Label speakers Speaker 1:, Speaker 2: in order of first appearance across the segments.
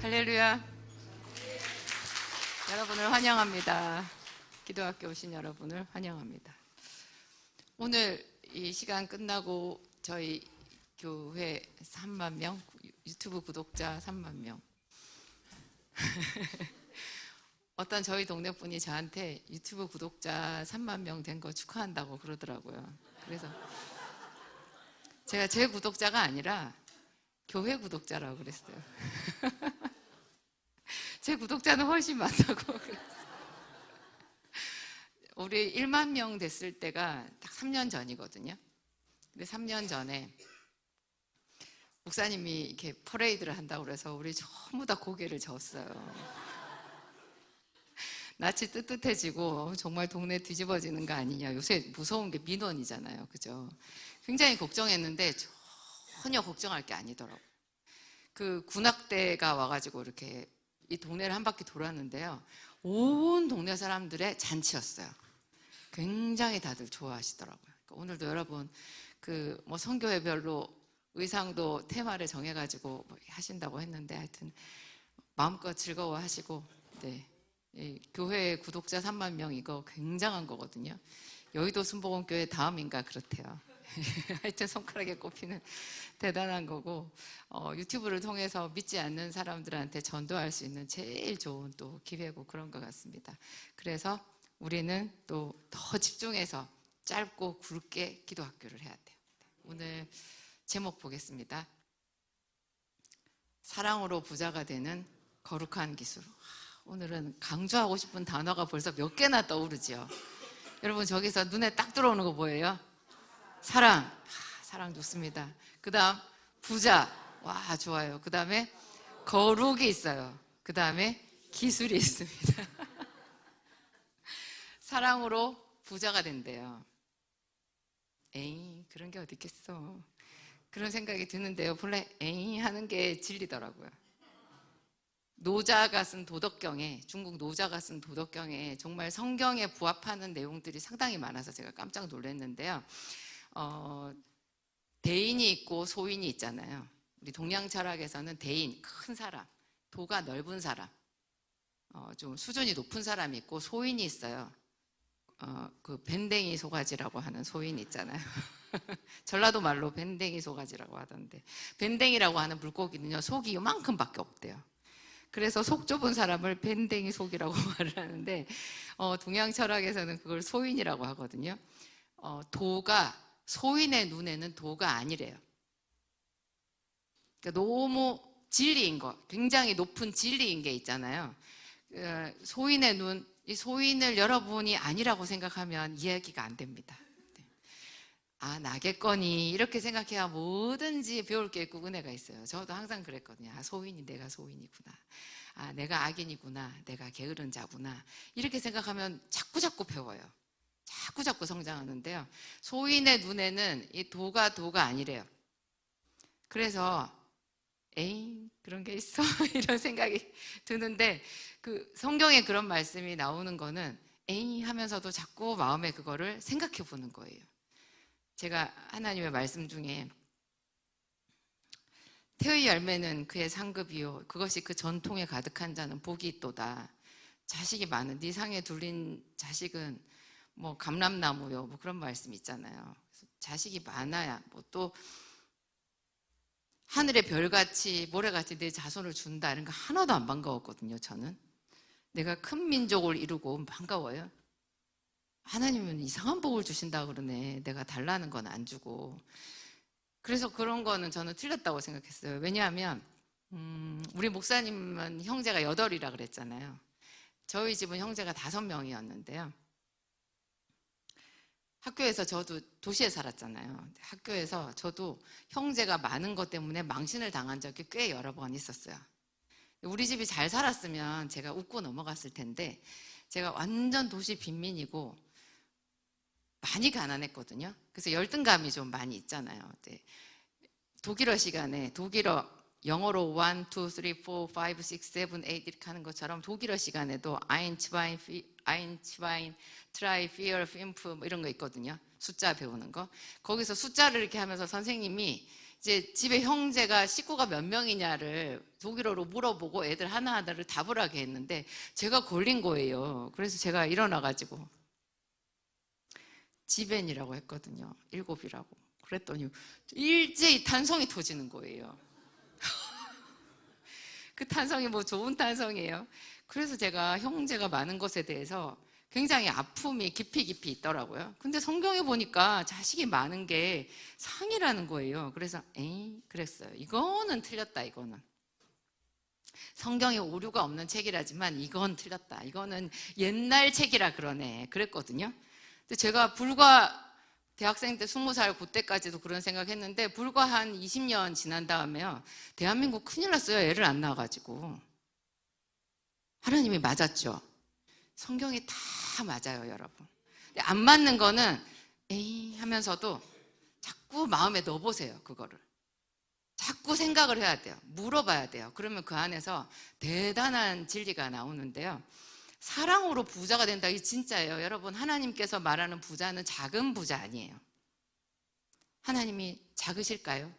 Speaker 1: 할렐루야. 여러분을 환영합니다. 기도학교 오신 여러분을 환영합니다. 오늘 이 시간 끝나고 저희 교회 3만 명, 유튜브 구독자 3만 명. 어떤 저희 동네 분이 저한테 유튜브 구독자 3만 명 된 거 축하한다고 그러더라고요. 그래서 제가 제 구독자가 아니라 교회 구독자라고 그랬어요. 제 구독자는 훨씬 많다고 그랬어요. 우리 1만 명 됐을 때가 딱 3년 전이거든요. 근데 3년 전에 목사님이 이렇게 퍼레이드를 한다고 그래서 우리 전부 다 고개를 젓어요. 낯이 뜨뜻해지고 정말 동네 뒤집어지는 거 아니냐. 요새 무서운 게 민원이잖아요. 그죠? 굉장히 걱정했는데 전혀 걱정할 게 아니더라고요. 그 군악대가 와가지고 이렇게 이 동네를 한 바퀴 돌았는데요. 온 동네 사람들의 잔치였어요. 굉장히 다들 좋아하시더라고요. 그러니까 오늘도 여러분 뭐 선교회별로 의상도 테마를 정해가지고 뭐 하신다고 했는데 하여튼 마음껏 즐거워하시고, 네. 이 교회 구독자 3만 명 이거 굉장한 거거든요. 여의도 순복음교회 다음인가 그렇대요. 하여튼 손가락에 꼽히는 대단한 거고, 유튜브를 통해서 믿지 않는 사람들한테 전도할 수 있는 제일 좋은 또 기회고 그런 것 같습니다. 그래서 우리는 또 더 집중해서 짧고 굵게 기도학교를 해야 돼요. 오늘 제목 보겠습니다. 사랑으로 부자가 되는 거룩한 기술. 오늘은 강조하고 싶은 단어가 벌써 몇 개나 떠오르죠. 여러분 저기서 눈에 딱 들어오는 거 뭐예요? 사랑. 사랑 좋습니다. 그 다음 부자. 와 좋아요. 그 다음에 거룩이 있어요. 그 다음에 기술이 있습니다. 사랑으로 부자가 된대요. 에이 그런 게 어디 있겠어. 그런 생각이 드는데요. 본래 에이 하는 게 진리더라고요. 노자가 쓴 도덕경에, 중국 노자가 쓴 도덕경에 정말 성경에 부합하는 내용들이 상당히 많아서 제가 깜짝 놀랐는데요. 대인이 있고 소인이 있잖아요. 우리 동양 철학에서는 대인, 큰 사람, 도가 넓은 사람, 좀 수준이 높은 사람이 있고 소인이 있어요. 그 밴댕이 소가지라고 하는 소인이 있잖아요. 전라도 말로 밴댕이 소가지라고 하던데, 밴댕이라고 하는 물고기는요 속이 요만큼밖에 없대요. 그래서 속 좁은 사람을 밴댕이 속이라고 말을 하는데, 동양 철학에서는 그걸 소인이라고 하거든요. 도가, 소인의 눈에는 도가 아니래요. 그러니까 너무 진리인 거, 굉장히 높은 진리인 게 있잖아요. 소인의 눈, 이 소인을 여러분이 아니라고 생각하면 이해하기가 안 됩니다. 아 나겠거니 이렇게 생각해야 뭐든지 배울 게 있고 은혜가 있어요. 저도 항상 그랬거든요. 아 소인이 내가 소인이구나. 아 내가 악인이구나. 내가 게으른 자구나. 이렇게 생각하면 자꾸 배워요. 자꾸 성장하는데요. 소인의 눈에는 이 도가 아니래요. 그래서 에이 그런 게 있어 이런 생각이 드는데, 그 성경에 그런 말씀이 나오는 거는 에이 하면서도 자꾸 마음에 그거를 생각해 보는 거예요. 제가 하나님의 말씀 중에 태의 열매는 그의 상급이요 그것이 그 전통에 가득한 자는 복이 있도다. 자식이 많은 네 상에 둘린 자식은 뭐 감람나무요 뭐 그런 말씀 있잖아요. 자식이 많아야 뭐 또 하늘의 별같이 모래같이 내 자손을 준다 이런 거 하나도 안 반가웠거든요. 저는 내가 큰 민족을 이루고 반가워요. 하나님은 이상한 복을 주신다 그러네. 내가 달라는 건 안 주고. 그래서 그런 거는 저는 틀렸다고 생각했어요. 왜냐하면 우리 목사님은 형제가 8이라 그랬잖아요. 저희 집은 형제가 5명이었는데요. 학교에서 저도 도시에 살았잖아요. 학교에서 저도 형제가 많은 것 때문에 망신을 당한 적이 꽤 여러 번 있었어요. 우리 집이 잘 살았으면 제가 웃고 넘어갔을 텐데, 제가 완전 도시 빈민이고 많이 가난했거든요. 그래서 열등감이 좀 많이 있잖아요. 독일어 시간에 영어로 1, 2, 3, 4, 5, 6, 7, 8 이렇게 하는 것처럼 독일어 시간에도 Einschwein, Drei, Vier, Fünf 뭐 이런 거 있거든요. 숫자 배우는 거. 거기서 숫자를 이렇게 하면서 선생님이 이제 집에 형제가 식구가 몇 명이냐를 독일어로 물어보고 애들 하나하나를 답을 하게 했는데 제가 걸린 거예요. 그래서 제가 일어나가지고 지벤이라고 했거든요. 7이라고. 그랬더니 일제히 탄성이 터지는 거예요. 그 탄성이 뭐 좋은 탄성이에요. 그래서 제가 형제가 많은 것에 대해서 굉장히 아픔이 깊이 있더라고요. 근데 성경에 보니까 자식이 많은 게 상이라는 거예요. 그래서 에이 그랬어요. 이거는 틀렸다. 이거는 성경에 오류가 없는 책이라지만 이건 틀렸다. 이거는 옛날 책이라 그러네. 그랬거든요. 근데 제가 불과 대학생 때 20살 그때까지도 그런 생각했는데 불과 한 20년 지난 다음에요. 대한민국 큰일 났어요. 애를 안 낳아가지고. 하나님이 맞았죠. 성경이 다 맞아요, 여러분. 근데 안 맞는 거는 에이 하면서도 자꾸 마음에 넣어보세요, 그거를. 자꾸 생각을 해야 돼요. 물어봐야 돼요. 그러면 그 안에서 대단한 진리가 나오는데요. 사랑으로 부자가 된다. 이게 진짜예요. 여러분, 하나님께서 말하는 부자는 작은 부자 아니에요. 하나님이 작으실까요?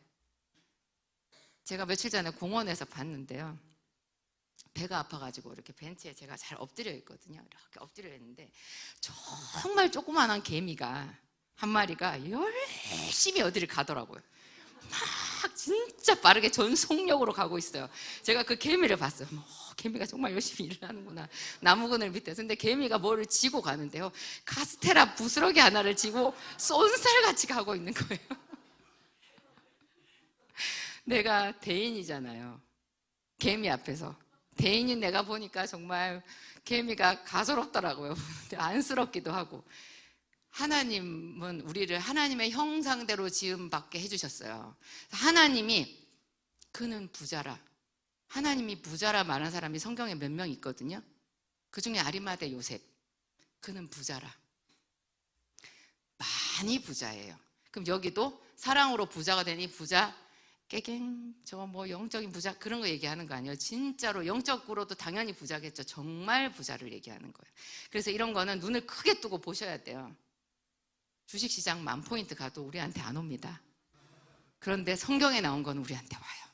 Speaker 1: 제가 며칠 전에 공원에서 봤는데요. 배가 아파가지고 이렇게 벤치에 제가 잘 엎드려 있거든요. 이렇게 엎드려 있는데 정말 조그만한 개미가 한 마리가 열심히 어디를 가더라고요. 막 진짜 빠르게 전속력으로 가고 있어요. 제가 그 개미를 봤어요. 개미가 정말 열심히 일을 하는구나. 나무그늘 밑에서. 근데 개미가 뭐를 지고 가는데요. 카스테라 부스러기 하나를 지고 쏜살같이 가고 있는 거예요. 내가 대인이잖아요. 개미 앞에서. 대인인 내가 보니까 정말 개미가 가소롭더라고요. 안쓰럽기도 하고. 하나님은 우리를 하나님의 형상대로 지음받게 해주셨어요. 하나님이 그는 부자라. 하나님이 부자라 말하는 사람이 성경에 몇 명 있거든요. 그 중에 아리마대 요셉. 그는 부자라. 많이 부자예요. 그럼 여기도 사랑으로 부자가 되니 부자 깨갱 저거 뭐 영적인 부자 그런 거 얘기하는 거 아니에요. 진짜로 영적으로도 당연히 부자겠죠. 정말 부자를 얘기하는 거예요. 그래서 이런 거는 눈을 크게 뜨고 보셔야 돼요. 주식시장 10,000포인트 가도 우리한테 안 옵니다. 그런데 성경에 나온 건 우리한테 와요.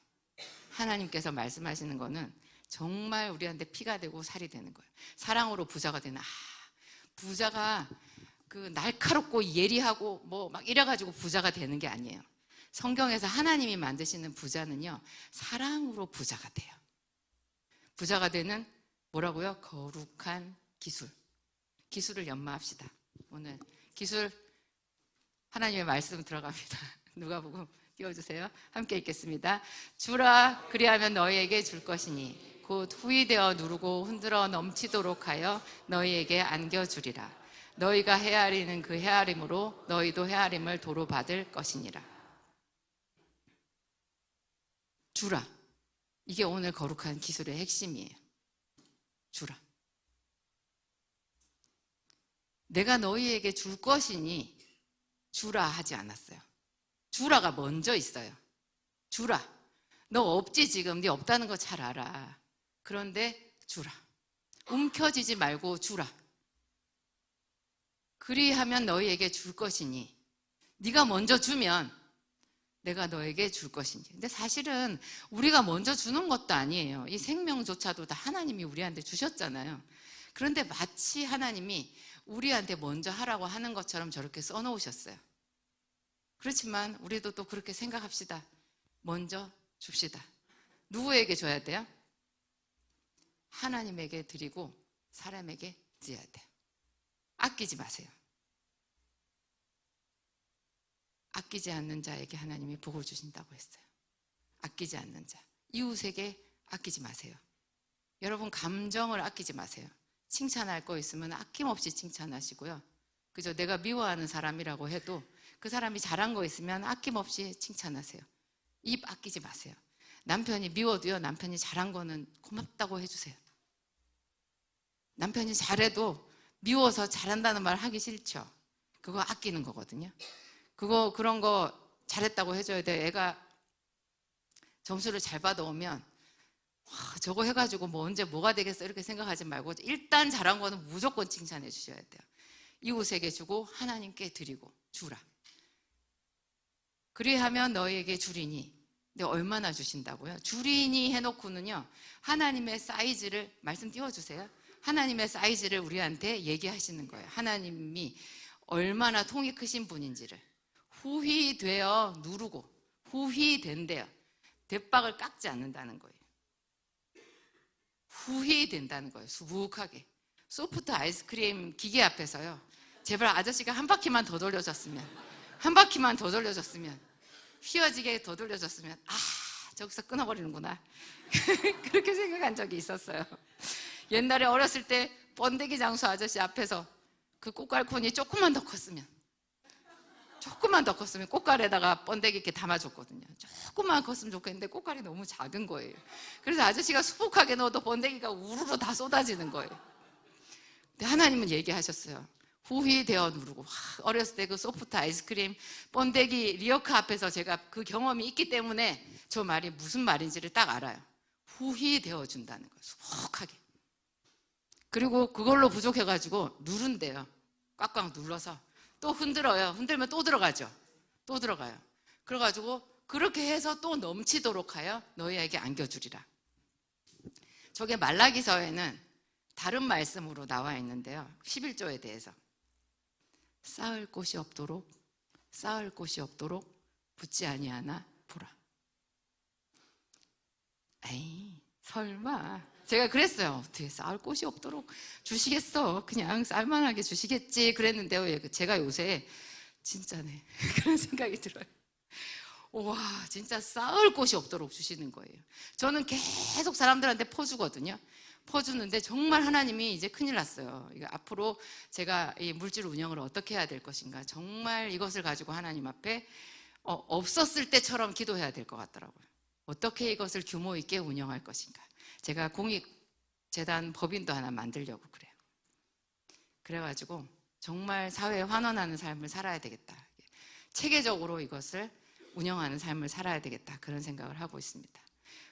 Speaker 1: 하나님께서 말씀하시는 거는 정말 우리한테 피가 되고 살이 되는 거예요. 사랑으로 부자가 되는 부자가 그 날카롭고 예리하고 뭐 막 이래가지고 부자가 되는 게 아니에요. 성경에서 하나님이 만드시는 부자는요, 사랑으로 부자가 돼요. 부자가 되는 뭐라고요? 거룩한 기술. 기술을 연마합시다. 오늘 기술 하나님의 말씀 들어갑니다. 누가복음 띄워주세요. 함께 읽겠습니다. 주라 그리하면 너희에게 줄 것이니 곧 후이되어 누르고 흔들어 넘치도록 하여 너희에게 안겨주리라. 너희가 헤아리는 그 헤아림으로 너희도 헤아림을 도로 받을 것이니라. 주라. 이게 오늘 거룩한 기술의 핵심이에요. 주라. 내가 너희에게 줄 것이니 주라 하지 않았어요. 주라가 먼저 있어요. 주라. 너 없지 지금. 네 없다는 거 잘 알아. 그런데 주라. 움켜쥐지 말고 주라. 그리하면 너희에게 줄 것이니 네가 먼저 주면 내가 너에게 줄 것이니. 근데 사실은 우리가 먼저 주는 것도 아니에요. 이 생명조차도 다 하나님이 우리한테 주셨잖아요. 그런데 마치 하나님이 우리한테 먼저 하라고 하는 것처럼 저렇게 써놓으셨어요. 그렇지만 우리도 또 그렇게 생각합시다. 먼저 줍시다. 누구에게 줘야 돼요? 하나님에게 드리고 사람에게 드려야 돼요. 아끼지 마세요. 아끼지 않는 자에게 하나님이 복을 주신다고 했어요. 아끼지 않는 자. 이웃에게 아끼지 마세요. 여러분 감정을 아끼지 마세요. 칭찬할 거 있으면 아낌없이 칭찬하시고요. 그저 내가 미워하는 사람이라고 해도 그 사람이 잘한 거 있으면 아낌없이 칭찬하세요. 입 아끼지 마세요. 남편이 미워도요, 남편이 잘한 거는 고맙다고 해주세요. 남편이 잘해도 미워서 잘한다는 말 하기 싫죠. 그거 아끼는 거거든요. 그런 거 잘했다고 해줘야 돼. 애가 점수를 잘 받아오면 와, 저거 해가지고 뭐 언제 뭐가 되겠어 이렇게 생각하지 말고 일단 잘한 거는 무조건 칭찬해 주셔야 돼요. 이웃에게 주고 하나님께 드리고 주라. 그리하면 너희에게 주리니. 근데 얼마나 주신다고요? 주리니 해놓고는요, 하나님의 사이즈를, 말씀 띄워주세요. 하나님의 사이즈를 우리한테 얘기하시는 거예요. 하나님이 얼마나 통이 크신 분인지를. 후히 되어 누르고, 후히 된대요. 대박을 깎지 않는다는 거예요. 후히 된다는 거예요. 수북하게. 소프트 아이스크림 기계 앞에서요, 제발 아저씨가 한 바퀴만 더 돌려줬으면, 한 바퀴만 더 돌려줬으면, 휘어지게 더 돌려줬으면, 아, 저기서 끊어버리는구나. 그렇게 생각한 적이 있었어요. 옛날에 어렸을 때 번데기 장수 아저씨 앞에서 그 꽃갈콘이 조금만 더 컸으면, 조금만 더 컸으면 꽃갈에다가 번데기 이렇게 담아줬거든요. 조금만 컸으면 좋겠는데 꽃갈이 너무 작은 거예요. 그래서 아저씨가 수북하게 넣어도 번데기가 우르르 다 쏟아지는 거예요. 근데 하나님은 얘기하셨어요. 후히 되어 누르고. 어렸을 때 그 소프트 아이스크림 번데기 리어카 앞에서 제가 그 경험이 있기 때문에 저 말이 무슨 말인지를 딱 알아요. 후히 되어 준다는 거예요. 수북하게. 그리고 그걸로 부족해가지고 누른대요. 꽉꽉 눌러서 또 흔들어요. 흔들면 또 들어가죠. 또 들어가요. 그래가지고 그렇게 해서 또 넘치도록 하여 너희에게 안겨주리라. 저게 말라기서에는 다른 말씀으로 나와 있는데요, 11조에 대해서. 쌓을 곳이 없도록, 쌓을 곳이 없도록 붙지 아니하나 보라. 에이, 설마. 제가 그랬어요. 어떻게 쌓을 곳이 없도록 주시겠어. 그냥 쌀만하게 주시겠지 그랬는데요, 제가 요새 진짜네 그런 생각이 들어요. 와, 진짜 쌓을 곳이 없도록 주시는 거예요. 저는 계속 사람들한테 퍼주거든요. 퍼주는데 정말 하나님이 이제 큰일 났어요. 이거 앞으로 제가 이 물질 운영을 어떻게 해야 될 것인가, 정말 이것을 가지고 하나님 앞에 없었을 때처럼 기도해야 될 것 같더라고요. 어떻게 이것을 규모 있게 운영할 것인가. 제가 공익재단 법인도 하나 만들려고 그래요. 그래가지고 정말 사회에 환원하는 삶을 살아야 되겠다. 체계적으로 이것을 운영하는 삶을 살아야 되겠다. 그런 생각을 하고 있습니다.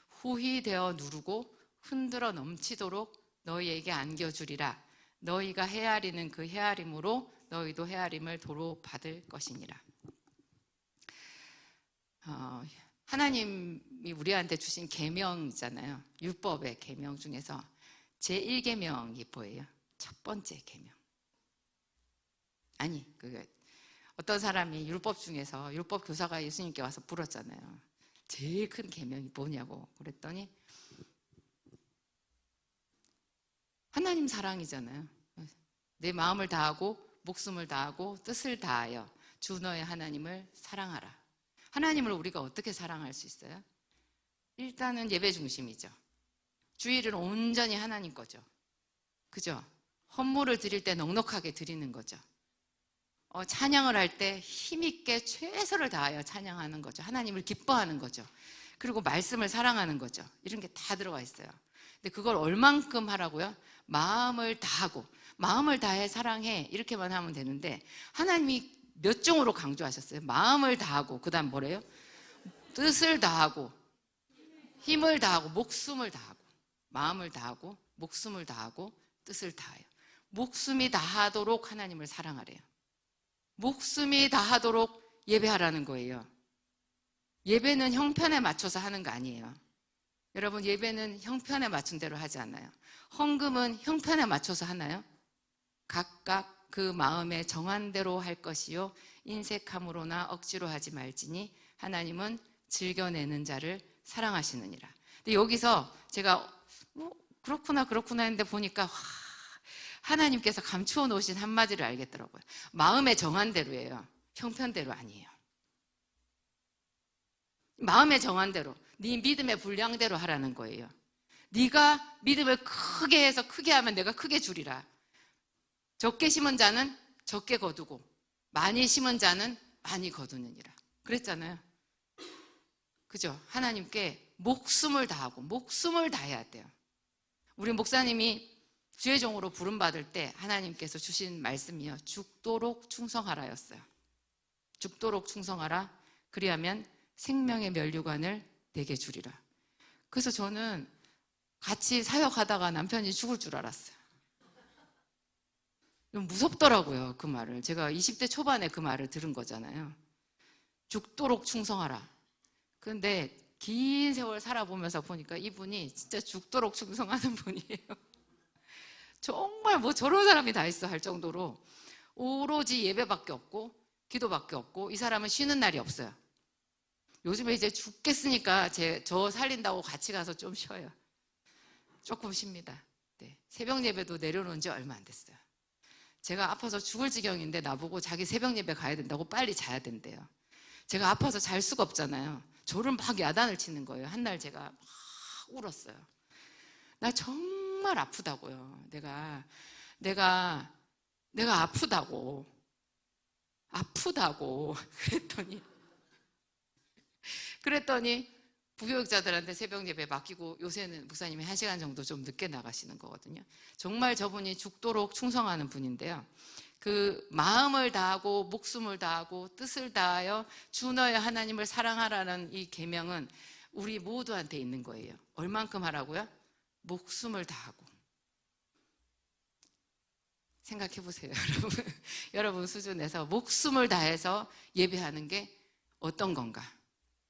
Speaker 1: 후히 되어 누르고 흔들어 넘치도록 너희에게 안겨주리라. 너희가 헤아리는 그 헤아림으로 너희도 헤아림을 도로 받을 것이니라. 하나님이 우리한테 주신 계명이잖아요. 율법의 계명 중에서 제1계명이 뭐예요? 첫 번째 계명. 아니, 어떤 사람이 율법 중에서 율법 교사가 예수님께 와서 물었잖아요. 제일 큰 계명이 뭐냐고 그랬더니 하나님 사랑이잖아요. 내 마음을 다하고 목숨을 다하고 뜻을 다하여 주 너의 하나님을 사랑하라. 하나님을 우리가 어떻게 사랑할 수 있어요? 일단은 예배 중심이죠. 주일은 온전히 하나님 거죠. 그죠? 헌물을 드릴 때 넉넉하게 드리는 거죠. 찬양을 할 때 힘있게 최선을 다하여 찬양하는 거죠. 하나님을 기뻐하는 거죠. 그리고 말씀을 사랑하는 거죠. 이런 게 다 들어가 있어요. 근데 그걸 얼만큼 하라고요? 마음을 다하고, 마음을 다해 사랑해, 이렇게만 하면 되는데 하나님이 몇 종으로 강조하셨어요? 마음을 다하고, 그 다음 뭐래요? 뜻을 다하고, 힘을 다하고, 목숨을 다하고. 마음을 다하고, 목숨을 다하고, 뜻을 다하여. 목숨이 다하도록 하나님을 사랑하래요. 목숨이 다하도록 예배하라는 거예요. 예배는 형편에 맞춰서 하는 거 아니에요. 여러분, 예배는 형편에 맞춘 대로 하지 않아요. 헌금은 형편에 맞춰서 하나요? 각각 그 마음에 정한 대로 할 것이요 인색함으로나 억지로 하지 말지니 하나님은 즐겨내는 자를 사랑하시느니라. 근데 여기서 제가 그렇구나 했는데 보니까 하나님께서 감추어 놓으신 한마디를 알겠더라고요. 마음에 정한 대로예요. 형편대로 아니에요. 마음에 정한 대로, 네 믿음의 분량대로 하라는 거예요. 네가 믿음을 크게 해서 크게 하면 내가 크게 주리라. 적게 심은 자는 적게 거두고 많이 심은 자는 많이 거두느니라. 그랬잖아요. 그죠? 하나님께 목숨을 다하고 목숨을 다해야 돼요. 우리 목사님이 주의 종으로 부름받을 때 하나님께서 주신 말씀이요, 죽도록 충성하라였어요. 죽도록 충성하라. 그리하면 생명의 면류관을 내게 주리라. 그래서 저는 같이 사역하다가 남편이 죽을 줄 알았어요. 무섭더라고요, 그 말을. 제가 20대 초반에 그 말을 들은 거잖아요. 죽도록 충성하라. 그런데 긴 세월 살아보면서 보니까 이분이 진짜 죽도록 충성하는 분이에요. 정말 뭐 저런 사람이 다 있어 할 정도로 오로지 예배밖에 없고 기도밖에 없고, 이 사람은 쉬는 날이 없어요. 요즘에 이제 죽겠으니까 저 살린다고 같이 가서 좀 쉬어요. 조금 쉽니다. 네. 새벽 예배도 내려놓은 지 얼마 안 됐어요. 제가 아파서 죽을 지경인데 나보고 자기 새벽 예배 가야 된다고 빨리 자야 된대요. 제가 아파서 잘 수가 없잖아요. 저를 막 야단을 치는 거예요. 한 날 제가 막 울었어요. 나 정말 아프다고요. 내가 아프다고 그랬더니 부교육자들한테 새벽 예배 맡기고 요새는 목사님이 1시간 정도 좀 늦게 나가시는 거거든요. 정말 저분이 죽도록 충성하는 분인데요. 그 마음을 다하고 목숨을 다하고 뜻을 다하여 주 너의 하나님을 사랑하라는 이 계명은 우리 모두한테 있는 거예요. 얼만큼 하라고요? 목숨을 다하고. 생각해 보세요, 여러분. 여러분 수준에서 목숨을 다해서 예배하는 게 어떤 건가?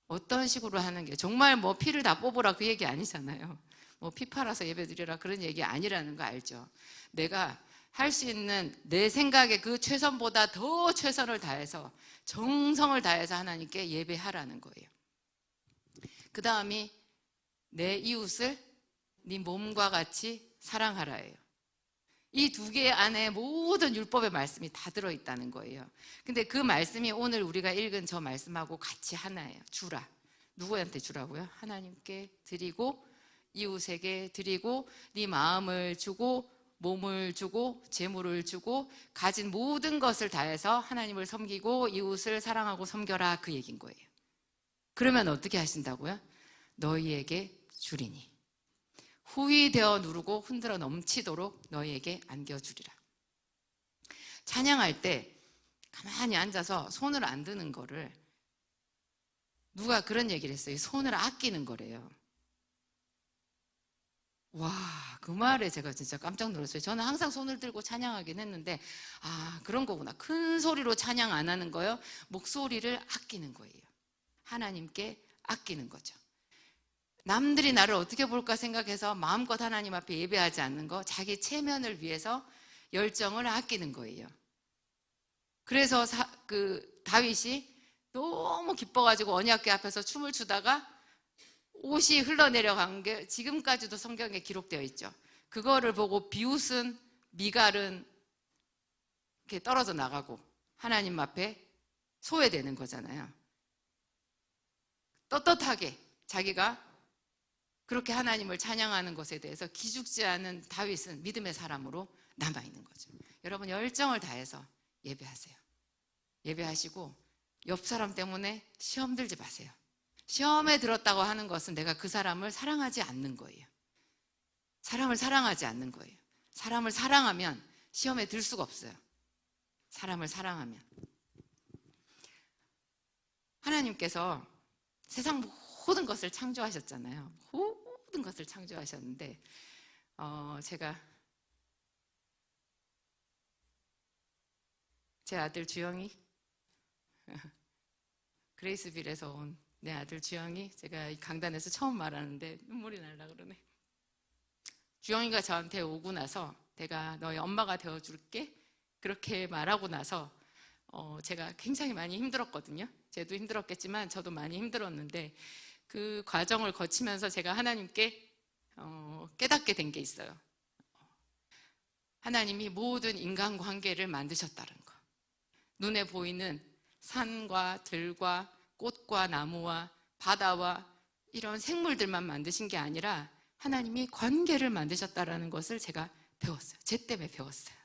Speaker 1: 어떤 식으로 하는 게, 정말 뭐 피를 다 뽑으라 그 얘기 아니잖아요. 뭐 피 팔아서 예배 드리라 그런 얘기 아니라는 거 알죠? 내가 할 수 있는 내 생각에 그 최선보다 더 최선을 다해서 정성을 다해서 하나님께 예배하라는 거예요. 그 다음이 내 이웃을 네 몸과 같이 사랑하라예요. 이 두 개 안에 모든 율법의 말씀이 다 들어있다는 거예요. 근데 그 말씀이 오늘 우리가 읽은 저 말씀하고 같이 하나예요. 주라. 누구한테 주라고요? 하나님께 드리고 이웃에게 드리고 네 마음을 주고 몸을 주고 재물을 주고 가진 모든 것을 다해서 하나님을 섬기고 이웃을 사랑하고 섬겨라, 그 얘기인 거예요. 그러면 어떻게 하신다고요? 너희에게 주리니 후히 되어 누르고 흔들어 넘치도록 너희에게 안겨주리라. 찬양할 때 가만히 앉아서 손을 안 드는 거를, 누가 그런 얘기를 했어요. 손을 아끼는 거래요. 와, 그 말에 제가 진짜 깜짝 놀랐어요. 저는 항상 손을 들고 찬양하긴 했는데, 아, 그런 거구나. 큰 소리로 찬양 안 하는 거요. 목소리를 아끼는 거예요. 하나님께 아끼는 거죠. 남들이 나를 어떻게 볼까 생각해서 마음껏 하나님 앞에 예배하지 않는 거, 자기 체면을 위해서 열정을 아끼는 거예요. 그래서 다윗이 너무 기뻐가지고 언약궤 앞에서 춤을 추다가 옷이 흘러내려간 게 지금까지도 성경에 기록되어 있죠. 그거를 보고 비웃은 미갈은 이렇게 떨어져 나가고 하나님 앞에 소외되는 거잖아요. 떳떳하게 자기가 그렇게 하나님을 찬양하는 것에 대해서 기죽지 않은 다윗은 믿음의 사람으로 남아있는 거죠. 여러분, 열정을 다해서 예배하세요. 예배하시고 옆 사람 때문에 시험 들지 마세요. 시험에 들었다고 하는 것은 내가 그 사람을 사랑하지 않는 거예요. 사람을 사랑하지 않는 거예요. 사람을 사랑하면 시험에 들 수가 없어요. 사람을 사랑하면. 하나님께서 세상 모든 것을 창조하셨잖아요. 모든 것을 창조하셨는데 제가 제 아들 주영이 그레이스빌에서 온 내 아들 주영이, 제가 이 강단에서 처음 말하는데 눈물이 나려고 그러네. 주영이가 저한테 오고 나서 내가 너의 엄마가 되어줄게 그렇게 말하고 나서 제가 굉장히 많이 힘들었거든요. 쟤도 힘들었겠지만 저도 많이 힘들었는데 그 과정을 거치면서 제가 하나님께 깨닫게 된 게 있어요. 하나님이 모든 인간관계를 만드셨다는 거. 눈에 보이는 산과 들과 꽃과 나무와 바다와 이런 생물들만 만드신 게 아니라 하나님이 관계를 만드셨다는 것을 제가 배웠어요. 쟤 때문에 배웠어요.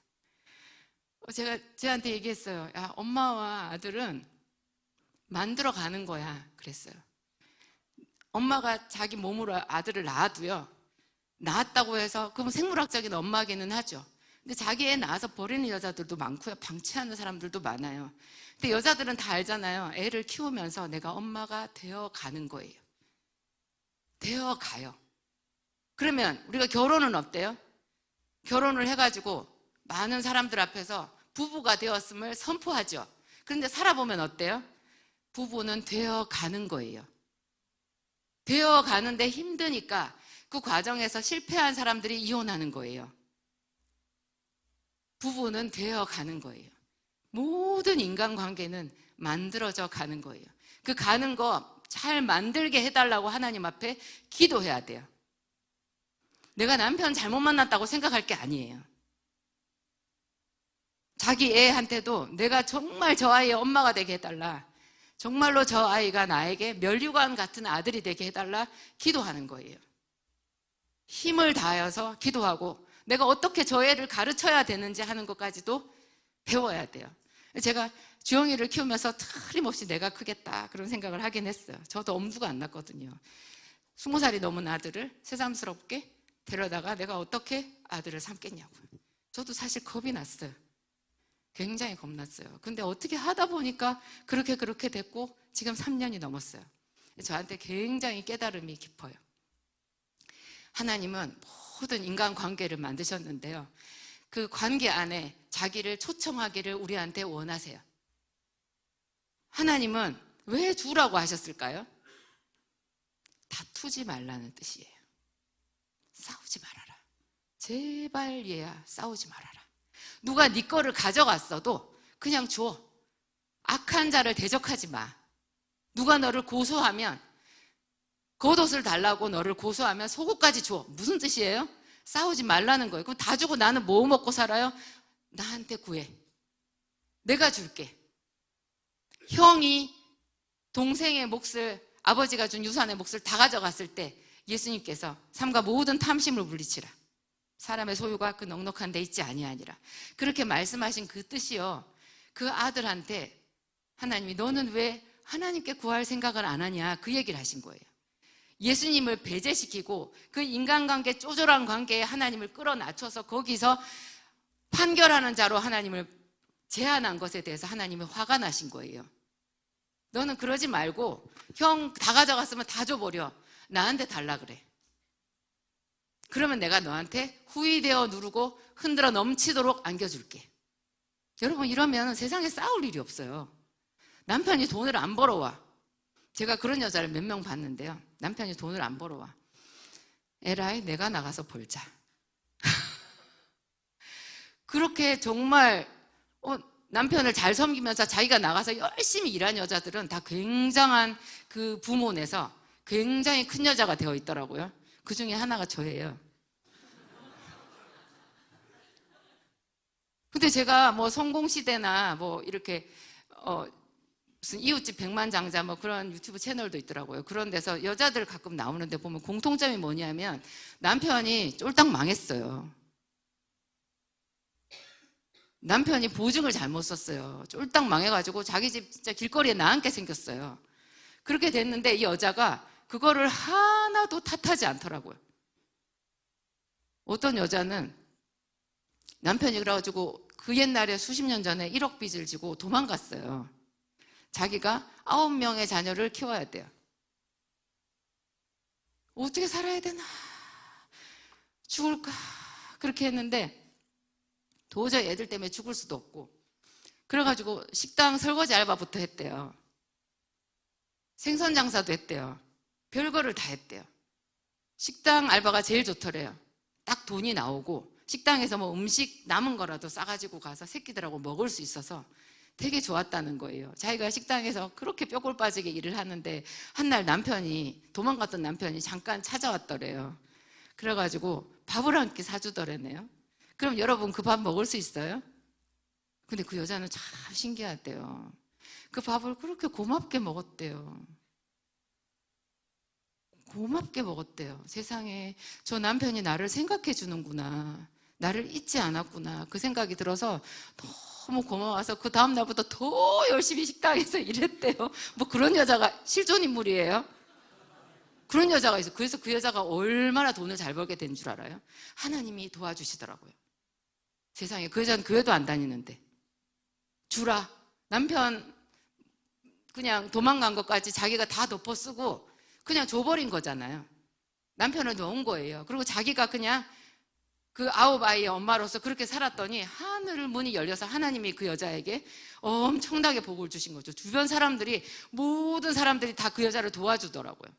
Speaker 1: 제가 쟤한테 얘기했어요. 야, 엄마와 아들은 만들어 가는 거야 그랬어요. 엄마가 자기 몸으로 아들을 낳아도요, 낳았다고 해서 그럼 생물학적인 엄마기는 하죠. 근데 자기 애 낳아서 버리는 여자들도 많고요, 방치하는 사람들도 많아요. 근데 여자들은 다 알잖아요. 애를 키우면서 내가 엄마가 되어 가는 거예요. 되어 가요. 그러면 우리가 결혼은 어때요? 결혼을 해가지고 많은 사람들 앞에서 부부가 되었음을 선포하죠. 그런데 살아보면 어때요? 부부는 되어 가는 거예요. 되어 가는데 힘드니까 그 과정에서 실패한 사람들이 이혼하는 거예요. 부부는 되어 가는 거예요. 모든 인간관계는 만들어져 가는 거예요. 그 가는 거 잘 만들게 해달라고 하나님 앞에 기도해야 돼요. 내가 남편 잘못 만났다고 생각할 게 아니에요. 자기 애한테도 내가 정말 저 아이의 엄마가 되게 해달라, 정말로 저 아이가 나에게 면류관 같은 아들이 되게 해달라 기도하는 거예요. 힘을 다해서 기도하고 내가 어떻게 저 애를 가르쳐야 되는지 하는 것까지도 배워야 돼요. 제가 주영이를 키우면서 틀림없이 내가 크겠다 그런 생각을 하긴 했어요. 저도 엄두가 안 났거든요. 20살이 넘은 아들을 새삼스럽게 데려다가 내가 어떻게 아들을 삼겠냐고요. 저도 사실 겁이 났어요. 굉장히 겁났어요. 근데 어떻게 하다 보니까 그렇게 됐고 지금 3년이 넘었어요. 저한테 굉장히 깨달음이 깊어요. 하나님은 모든 인간관계를 만드셨는데요, 그 관계 안에 자기를 초청하기를 우리한테 원하세요. 하나님은 왜 주라고 하셨을까요? 다투지 말라는 뜻이에요. 싸우지 말아라. 제발 얘야, 싸우지 말아라. 누가 네 거를 가져갔어도 그냥 줘. 악한 자를 대적하지 마. 누가 너를 고소하면, 겉옷을 달라고 너를 고소하면 속옷까지 줘. 무슨 뜻이에요? 싸우지 말라는 거예요. 그럼 다 주고 나는 뭐 먹고 살아요? 나한테 구해. 내가 줄게. 형이 동생의 몫을, 아버지가 준 유산의 몫을 다 가져갔을 때 예수님께서 삼가 모든 탐심을 물리치라. 사람의 소유가 그 넉넉한 데 있지 아니하니라. 그렇게 말씀하신 그 뜻이요, 그 아들한테 하나님이 너는 왜 하나님께 구할 생각을 안 하냐, 그 얘기를 하신 거예요. 예수님을 배제시키고 그 인간관계, 쪼절한 관계에 하나님을 끌어낮춰서 거기서 판결하는 자로 하나님을 제한한 것에 대해서 하나님이 화가 나신 거예요. 너는 그러지 말고 형 다 가져갔으면 다 줘버려. 나한테 달라 그래. 그러면 내가 너한테 후이되어 누르고 흔들어 넘치도록 안겨줄게. 여러분, 이러면 세상에 싸울 일이 없어요. 남편이 돈을 안 벌어와. 제가 그런 여자를 몇 명 봤는데요, 남편이 돈을 안 벌어와. 에라이, 내가 나가서 벌자. 그렇게 정말 남편을 잘 섬기면서 자기가 나가서 열심히 일한 여자들은 다 굉장한 그 부모내서 굉장히 큰 여자가 되어 있더라고요. 그 중에 하나가 저예요. 근데 제가 뭐 성공시대나 뭐 이렇게 무슨 이웃집 백만장자 뭐 그런 유튜브 채널도 있더라고요. 그런 데서 여자들 가끔 나오는데 보면 공통점이 뭐냐면 남편이 쫄딱 망했어요. 남편이 보증을 잘못 썼어요. 쫄딱 망해가지고 자기 집 진짜 길거리에 나앉게 생겼어요. 그렇게 됐는데 이 여자가 그거를 하나도 탓하지 않더라고요. 어떤 여자는 남편이 그래가지고 그 옛날에 수십 년 전에 1억 빚을 지고 도망갔어요. 자기가 9명의 자녀를 키워야 돼요. 어떻게 살아야 되나, 죽을까, 그렇게 했는데 도저히 애들 때문에 죽을 수도 없고, 그래가지고 식당 설거지 알바부터 했대요. 생선 장사도 했대요. 별거를 다 했대요. 식당 알바가 제일 좋더래요. 딱 돈이 나오고 식당에서 뭐 음식 남은 거라도 싸가지고 가서 새끼들하고 먹을 수 있어서 되게 좋았다는 거예요. 자기가 식당에서 그렇게 뼈골 빠지게 일을 하는데 한날 도망갔던 남편이 잠깐 찾아왔더래요. 그래가지고 밥을 한 끼 사주더래네요. 그럼 여러분, 그 밥 먹을 수 있어요? 근데 그 여자는 참 신기하대요. 그 밥을 그렇게 고맙게 먹었대요. 고맙게 먹었대요. 세상에, 저 남편이 나를 생각해 주는구나, 나를 잊지 않았구나, 그 생각이 들어서 너무 고마워서 그 다음 날부터 더 열심히 식당에서 일했대요. 뭐 그런 여자가 실존인물이에요. 그런 여자가 있어요. 그래서 그 여자가 얼마나 돈을 잘 벌게 된 줄 알아요? 하나님이 도와주시더라고요. 세상에, 그 여자는 교회도 안 다니는데 주라. 남편 그냥 도망간 것까지 자기가 다 덮어쓰고 그냥 줘버린 거잖아요. 남편을 놓은 거예요. 그리고 자기가 그냥 그 9아이의 엄마로서 그렇게 살았더니 하늘 문이 열려서 하나님이 그 여자에게 엄청나게 복을 주신 거죠. 주변 사람들이, 모든 사람들이 다 그 여자를 도와주더라고요.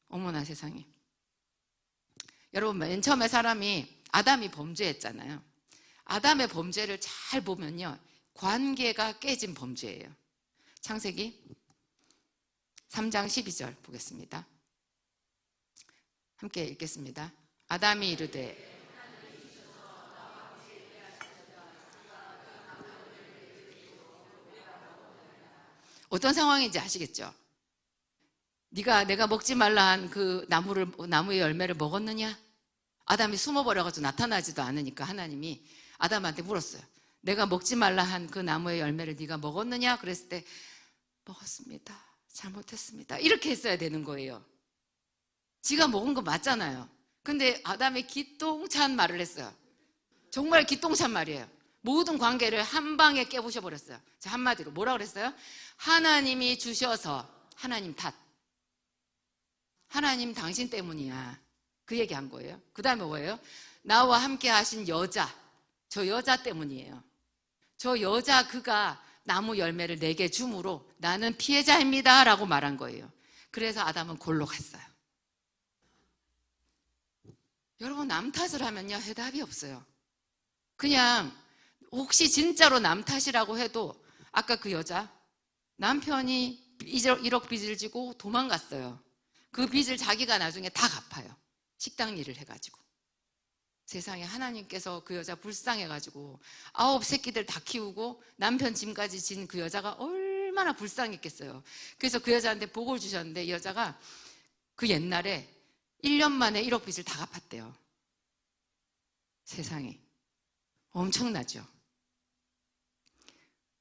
Speaker 1: 어머나 세상에. 여러분, 맨 처음에 아담이 범죄했잖아요. 아담의 범죄를 잘 보면요, 관계가 깨진 범죄예요. 창세기 3장 12절 보겠습니다. 함께 읽겠습니다. 아담이 이르되 어떤 상황인지 아시겠죠? 내가 먹지 말라 한 그 나무의 열매를 먹었느냐? 아담이 숨어버려가지고 나타나지도 않으니까 하나님이 아담한테 물었어요. 내가 먹지 말라 한 그 나무의 열매를 네가 먹었느냐? 그랬을 때 먹었습니다. 잘못했습니다. 이렇게 했어야 되는 거예요. 지가 먹은 거 맞잖아요. 근데 아담이 기똥찬 말을 했어요. 정말 기똥찬 말이에요. 모든 관계를 한 방에 깨부셔버렸어요. 자, 한마디로 뭐라고 그랬어요? 하나님이 주셔서 하나님 탓. 하나님 당신 때문이야. 그 얘기 한 거예요. 그 다음에 뭐예요? 나와 함께 하신 여자, 저 여자 때문이에요. 저 여자 그가 나무 열매를 내게 줌으로 나는 피해자입니다 라고 말한 거예요. 그래서 아담은 골로 갔어요. 여러분, 남 탓을 하면요, 해답이 없어요. 그냥 혹시 진짜로 남 탓이라고 해도 아까 그 여자, 남편이 1억 빚을 지고 도망갔어요. 그 빚을 자기가 나중에 다 갚아요. 식당 일을 해가지고. 세상에, 하나님께서 그 여자 불쌍해가지고 9 새끼들 다 키우고 남편 짐까지 진 그 여자가 얼마나 불쌍했겠어요. 그래서 그 여자한테 복을 주셨는데 이 여자가 그 옛날에 1년 만에 1억 빚을 다 갚았대요. 세상에, 엄청나죠.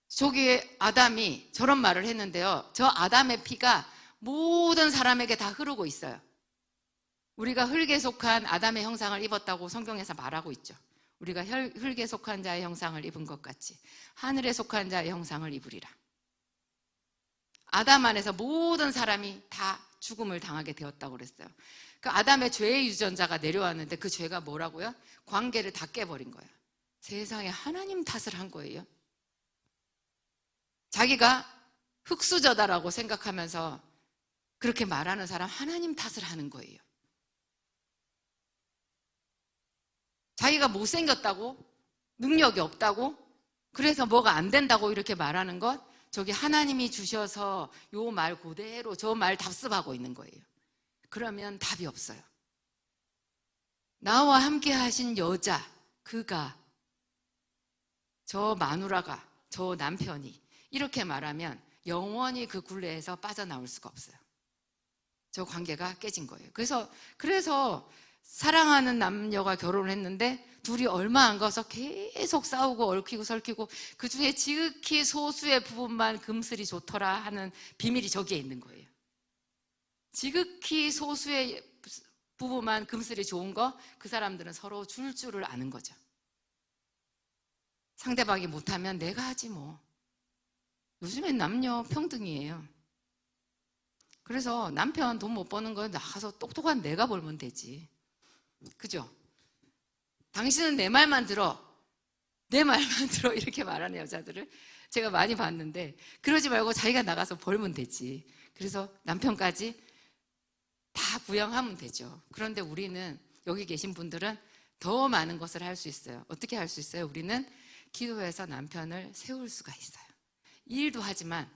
Speaker 1: 저기에 아담이 저런 말을 했는데요, 저 아담의 피가 모든 사람에게 다 흐르고 있어요. 우리가 흙에 속한 아담의 형상을 입었다고 성경에서 말하고 있죠. 우리가 흙에 속한 자의 형상을 입은 것 같이 하늘에 속한 자의 형상을 입으리라. 아담 안에서 모든 사람이 다 죽음을 당하게 되었다고 그랬어요. 그 아담의 죄의 유전자가 내려왔는데 그 죄가 뭐라고요? 관계를 다 깨버린 거예요. 세상에, 하나님 탓을 한 거예요. 자기가 흙수저다라고 생각하면서 그렇게 말하는 사람, 하나님 탓을 하는 거예요. 자기가 못생겼다고, 능력이 없다고, 그래서 뭐가 안 된다고 이렇게 말하는 것, 저기 하나님이 주셔서 요 말 그대로 저 말 답습하고 있는 거예요. 그러면 답이 없어요. 나와 함께 하신 여자, 그가, 저 마누라가, 저 남편이 이렇게 말하면 영원히 그 굴레에서 빠져나올 수가 없어요. 저 관계가 깨진 거예요. 그래서 사랑하는 남녀가 결혼을 했는데 둘이 얼마 안 가서 계속 싸우고 얽히고 설키고 그 중에 지극히 소수의 부분만 금슬이 좋더라 하는 비밀이 저기에 있는 거예요. 지극히 소수의 부부만 금슬이 좋은 거, 그 사람들은 서로 줄 줄을 아는 거죠. 상대방이 못하면 내가 하지 뭐. 요즘엔 남녀 평등이에요. 그래서 남편 돈 못 버는 거 나가서 똑똑한 내가 벌면 되지. 그죠? 당신은 내 말만 들어. 내 말만 들어. 이렇게 말하는 여자들을 제가 많이 봤는데, 그러지 말고 자기가 나가서 벌면 되지. 그래서 남편까지 다 부양하면 되죠. 그런데 우리는, 여기 계신 분들은 더 많은 것을 할 수 있어요. 어떻게 할 수 있어요? 우리는 기도해서 남편을 세울 수가 있어요. 일도 하지만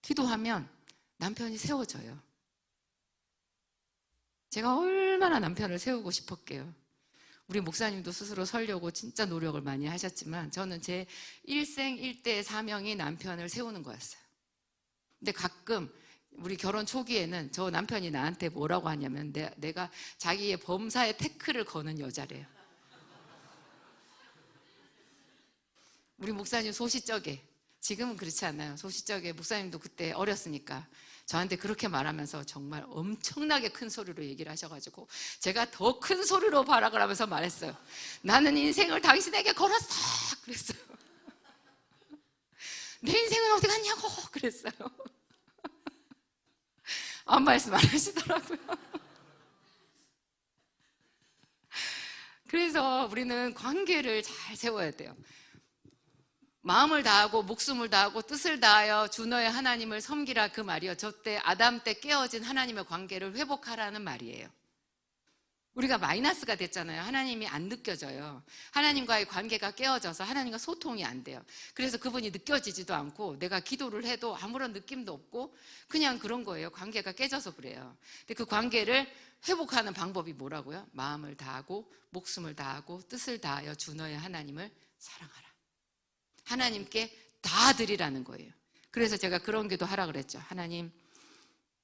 Speaker 1: 기도하면 남편이 세워져요. 제가 얼마나 남편을 세우고 싶었게요. 우리 목사님도 스스로 설려고 진짜 노력을 많이 하셨지만 저는 제 일생일대의 사명이 남편을 세우는 거였어요. 근데 가끔 우리 결혼 초기에는 저 남편이 나한테 뭐라고 하냐면 내가 자기의 범사에 태클을 거는 여자래요. 우리 목사님 소시적에, 지금은 그렇지 않아요. 소시적에 목사님도 그때 어렸으니까 저한테 그렇게 말하면서 정말 엄청나게 큰 소리로 얘기를 하셔가지고 제가 더 큰 소리로 발악을 하면서 말했어요. 나는 인생을 당신에게 걸었어. 그랬어요. 내 인생은 어디 갔냐고 그랬어요. 아무 말씀 안 하시더라고요. 그래서 우리는 관계를 잘 세워야 돼요. 마음을 다하고 목숨을 다하고 뜻을 다하여 주 너의 하나님을 섬기라, 그 말이요. 저때 아담 때 깨어진 하나님의 관계를 회복하라는 말이에요. 우리가 마이너스가 됐잖아요. 하나님이 안 느껴져요. 하나님과의 관계가 깨어져서 하나님과 소통이 안 돼요. 그래서 그분이 느껴지지도 않고 내가 기도를 해도 아무런 느낌도 없고 그냥 그런 거예요. 관계가 깨져서 그래요. 근데 그 관계를 회복하는 방법이 뭐라고요? 마음을 다하고 목숨을 다하고 뜻을 다하여 주 너의 하나님을 사랑하라. 하나님께 다 드리라는 거예요. 그래서 제가 그런 기도 하라 그랬죠. 하나님,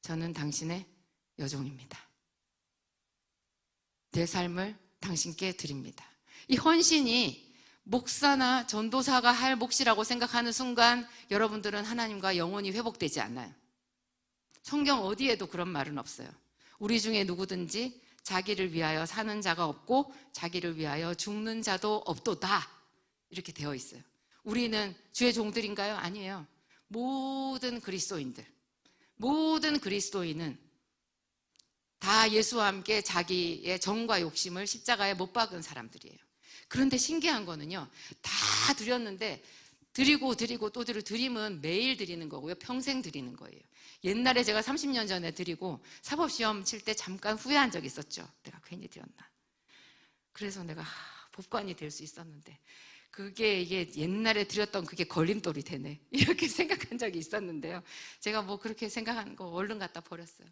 Speaker 1: 저는 당신의 여종입니다. 내 삶을 당신께 드립니다. 이 헌신이 목사나 전도사가 할 몫이라고 생각하는 순간 여러분들은 하나님과 영원히 회복되지 않아요. 성경 어디에도 그런 말은 없어요. 우리 중에 누구든지 자기를 위하여 사는 자가 없고 자기를 위하여 죽는 자도 없도다, 이렇게 되어 있어요. 우리는 주의 종들인가요? 아니에요. 모든 그리스도인은 다 예수와 함께 자기의 정과 욕심을 십자가에 못 박은 사람들이에요. 그런데 신기한 거는요, 다 드렸는데 드리고 또 드림은 매일 드리는 거고요, 평생 드리는 거예요. 옛날에 제가 30년 전에 드리고 사법시험 칠 때 잠깐 후회한 적이 있었죠. 내가 괜히 드렸나. 그래서 내가 법관이 될 수 있었는데 이게 옛날에 드렸던 그게 걸림돌이 되네, 이렇게 생각한 적이 있었는데요. 제가 뭐 그렇게 생각한 거 얼른 갖다 버렸어요.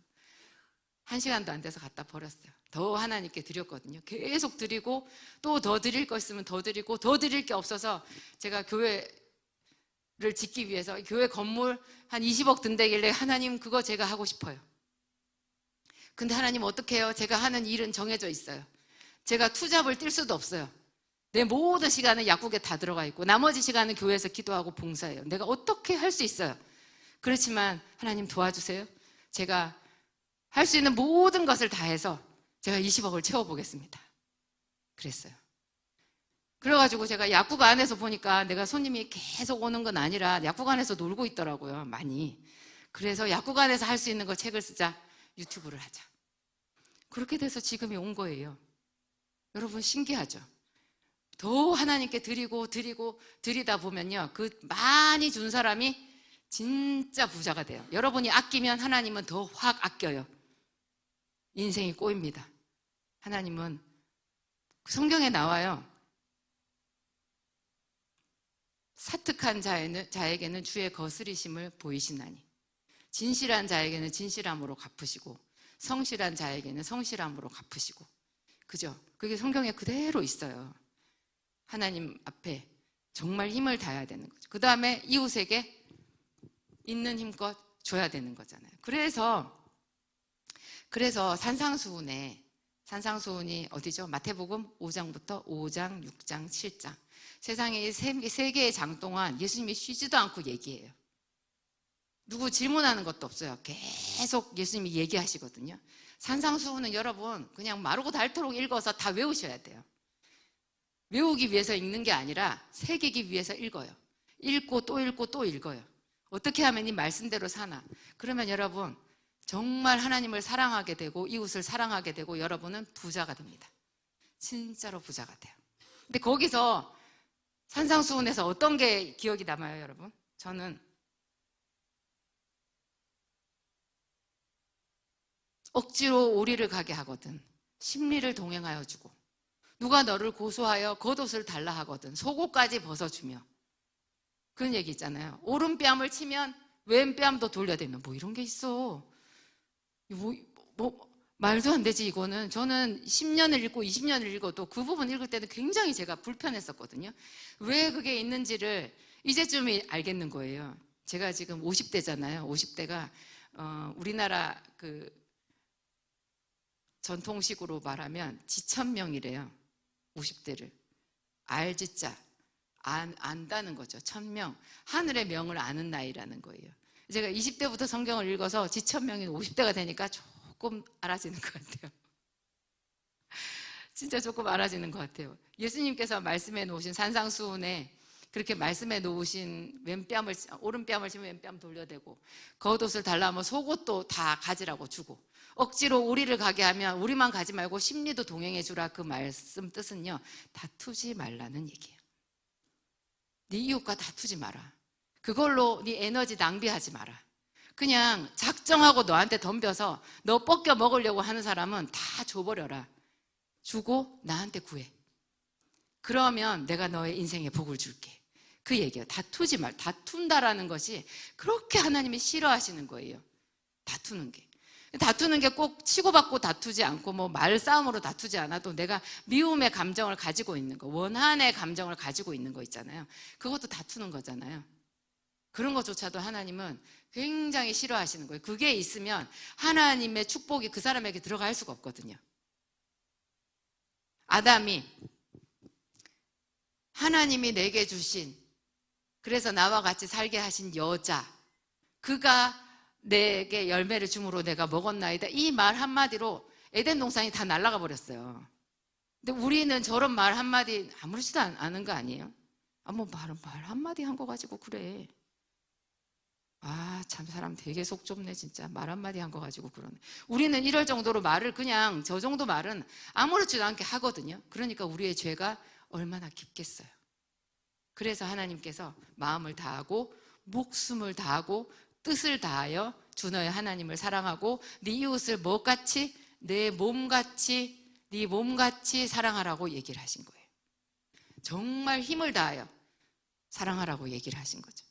Speaker 1: 1시간도 안 돼서 갖다 버렸어요. 더 하나님께 드렸거든요. 계속 드리고 또 더 드릴 거 있으면 더 드리고 더 드릴 게 없어서 제가 교회를 짓기 위해서 교회 건물 한 20억 든다길래 하나님 그거 제가 하고 싶어요. 근데 하나님 어떻게 해요? 제가 하는 일은 정해져 있어요. 제가 투잡을 뛸 수도 없어요. 내 모든 시간은 약국에 다 들어가 있고 나머지 시간은 교회에서 기도하고 봉사해요. 내가 어떻게 할 수 있어요? 그렇지만 하나님 도와주세요. 제가 할 수 있는 모든 것을 다해서 제가 20억을 채워보겠습니다. 그랬어요. 그래가지고 제가 약국 안에서 보니까 내가 손님이 계속 오는 건 아니라 약국 안에서 놀고 있더라고요, 많이. 그래서 약국 안에서 할 수 있는 거 책을 쓰자, 유튜브를 하자. 그렇게 돼서 지금이 온 거예요. 여러분 신기하죠? 더 하나님께 드리다 보면요, 그 많이 준 사람이 진짜 부자가 돼요. 여러분이 아끼면 하나님은 더 확 아껴요. 인생이 꼬입니다. 하나님은 성경에 나와요. 사특한 자에게는 주의 거스리심을 보이시나니 진실한 자에게는 진실함으로 갚으시고 성실한 자에게는 성실함으로 갚으시고. 그죠? 그게 성경에 그대로 있어요. 하나님 앞에 정말 힘을 다해야 되는 거죠. 그 다음에 이웃에게 있는 힘껏 줘야 되는 거잖아요. 그래서 산상수훈이 어디죠? 마태복음 5장부터 5장, 6장, 7장. 세상에 세 개의 장 동안 예수님이 쉬지도 않고 얘기해요. 누구 질문하는 것도 없어요. 계속 예수님이 얘기하시거든요. 산상수훈은 여러분 그냥 마르고 닳도록 읽어서 다 외우셔야 돼요. 외우기 위해서 읽는 게 아니라 새기기 위해서 읽어요. 읽고 또 읽고 또 읽어요. 어떻게 하면 이 말씀대로 사나? 그러면 여러분 정말 하나님을 사랑하게 되고 이웃을 사랑하게 되고 여러분은 부자가 됩니다. 진짜로 부자가 돼요. 근데 거기서 산상수훈에서 어떤 게 기억이 남아요, 여러분? 저는 억지로 오리를 가게 하거든 심리를 동행하여 주고, 누가 너를 고소하여 겉옷을 달라 하거든 속옷까지 벗어주며, 그런 얘기 있잖아요. 오른뺨을 치면 왼뺨도 돌려대면, 뭐 이런 게 있어. 말도 안 되지 이거는. 저는 10년을 읽고 20년을 읽어도 그 부분 읽을 때는 굉장히 제가 불편했었거든요. 왜 그게 있는지를 이제쯤 알겠는 거예요. 제가 지금 50대잖아요. 50대가 우리나라 그 전통식으로 말하면 지천명이래요. 50대를 알지자 안다는 거죠. 천명, 하늘의 명을 아는 나이라는 거예요. 제가 20대부터 성경을 읽어서 지천명이 50대가 되니까 조금 알아지는 것 같아요. 진짜 조금 알아지는 것 같아요. 예수님께서 말씀해 놓으신 산상수훈에 그렇게 말씀해 놓으신 오른뺨을 치면 왼뺨 돌려대고, 겉옷을 달라 하면 속옷도 다 가지라고 주고, 억지로 우리를 가게 하면 우리만 가지 말고 심리도 동행해 주라. 그 말씀 뜻은요, 다투지 말라는 얘기예요. 네 이웃과 다투지 마라. 그걸로 네 에너지 낭비하지 마라. 그냥 작정하고 너한테 덤벼서 너 뺏겨 먹으려고 하는 사람은 다 줘버려라. 주고 나한테 구해. 그러면 내가 너의 인생에 복을 줄게. 그 얘기예요. 다투지 말. 다툰다라는 것이 그렇게 하나님이 싫어하시는 거예요. 다투는 게. 다투는 게 꼭 치고받고 다투지 않고 뭐 말싸움으로 다투지 않아도 내가 미움의 감정을 가지고 있는 거, 원한의 감정을 가지고 있는 거 있잖아요. 그것도 다투는 거잖아요. 그런 것조차도 하나님은 굉장히 싫어하시는 거예요. 그게 있으면 하나님의 축복이 그 사람에게 들어갈 수가 없거든요. 아담이 하나님이 내게 주신, 그래서 나와 같이 살게 하신 여자, 그가 내게 열매를 줌으로 내가 먹었나이다, 이 말 한마디로 에덴 동산이 다 날아가 버렸어요. 근데 우리는 저런 말 한마디 아무렇지도 않은 거 아니에요? 뭐 말 한마디 한 거 가지고 그래. 참 사람 되게 속 좁네 진짜. 말 한마디 한 거 가지고 그러네. 우리는 이럴 정도로 말을 그냥 저 정도 말은 아무렇지도 않게 하거든요. 그러니까 우리의 죄가 얼마나 깊겠어요. 그래서 하나님께서 마음을 다하고 목숨을 다하고 뜻을 다하여 주 너의 하나님을 사랑하고 네 이웃을 뭐같이? 내 몸같이, 네 몸같이 사랑하라고 얘기를 하신 거예요. 정말 힘을 다하여 사랑하라고 얘기를 하신 거죠.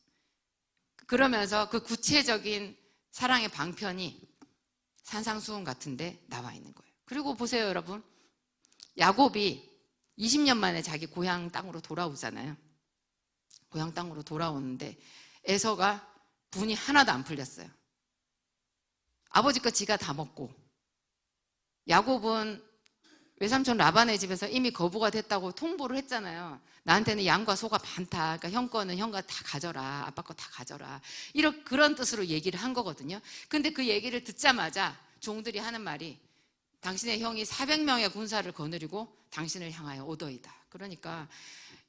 Speaker 1: 그러면서 그 구체적인 사랑의 방편이 산상수훈 같은데 나와 있는 거예요. 그리고 보세요 여러분, 야곱이 20년 만에 자기 고향 땅으로 돌아오잖아요. 고향 땅으로 돌아오는데 에서가 분이 하나도 안 풀렸어요. 아버지 거 지가 다 먹고, 야곱은 외삼촌 라반의 집에서 이미 거부가 됐다고 통보를 했잖아요. 나한테는 양과 소가 많다. 그러니까 형 거는 형가 다 가져라. 아빠 거 다 가져라. 그런 뜻으로 얘기를 한 거거든요. 근데 그 얘기를 듣자마자 종들이 하는 말이, 당신의 형이 400명의 군사를 거느리고 당신을 향하여 오더이다. 그러니까